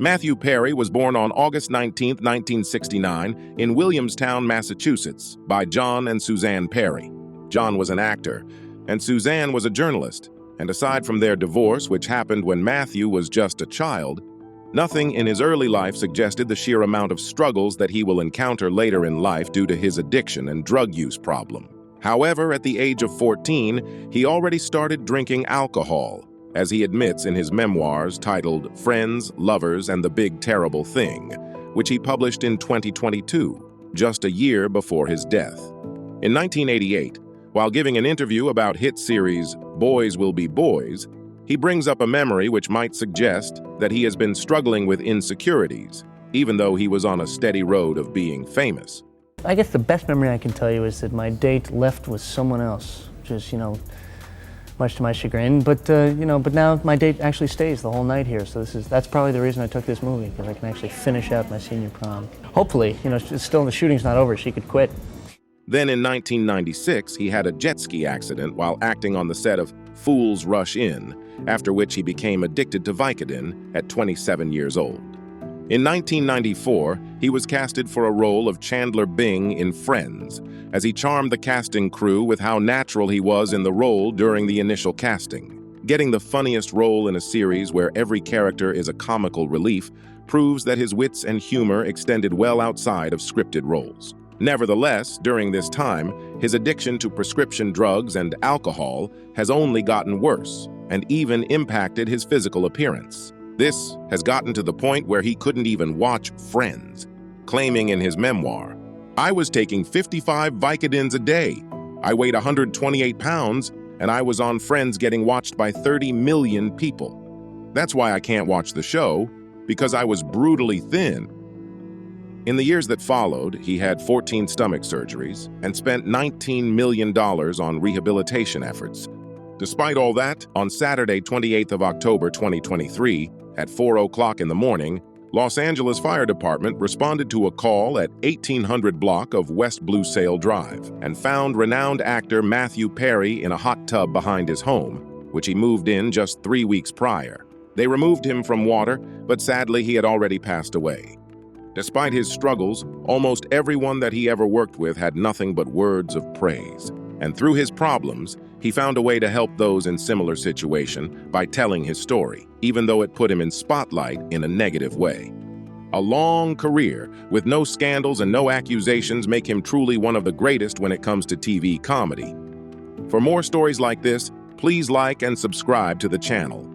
Mathew Perry was born on August 19, 1969, in Williamstown, Massachusetts, by John and Suzanne Perry. John was an actor, and Suzanne was a journalist, and aside from their divorce, which happened when Mathew was just a child, nothing in his early life suggested the sheer amount of struggles that he will encounter later in life due to his addiction and drug use problem. However, at the age of 14, he already started drinking alcohol, as he admits in his memoirs titled Friends, Lovers, and the Big Terrible Thing, which he published in 2022, just a year before his death. In 1988, while giving an interview about hit series Boys Will Be Boys, he brings up a memory which might suggest that he has been struggling with insecurities, even though he was on a steady road of being famous. I guess the best memory I can tell you is that my date left with someone else, which is, much to my chagrin. But now my date actually stays the whole night here, so that's probably the reason I took this movie, because I can actually finish out my senior prom. Hopefully, it's still, the shooting's not over, she could quit. Then in 1996, he had a jet ski accident while acting on the set of Fools Rush In, after which he became addicted to Vicodin at 27 years old. In 1994, he was casted for a role of Chandler Bing in Friends, as he charmed the casting crew with how natural he was in the role during the initial casting. Getting the funniest role in a series where every character is a comical relief proves that his wits and humor extended well outside of scripted roles. Nevertheless, during this time, his addiction to prescription drugs and alcohol has only gotten worse and even impacted his physical appearance. This has gotten to the point where he couldn't even watch Friends, claiming in his memoir, "I was taking 55 Vicodins a day. I weighed 128 pounds, and I was on Friends getting watched by 30 million people. That's why I can't watch the show, because I was brutally thin." In the years that followed, he had 14 stomach surgeries and spent $19 million on rehabilitation efforts. Despite all that, on Saturday, 28th of October 2023, at 4:00 in the morning, Los Angeles Fire Department responded to a call at 1800 block of West Blue Sail Drive and found renowned actor Mathew Perry in a hot tub behind his home, which he moved in just 3 weeks prior. They removed him from water, but sadly he had already passed away. Despite his struggles, almost everyone that he ever worked with had nothing but words of praise. And through his problems, he found a way to help those in similar situation by telling his story, even though it put him in spotlight in a negative way. A long career with no scandals and no accusations make him truly one of the greatest when it comes to TV comedy. For more stories like this, please like and subscribe to the channel.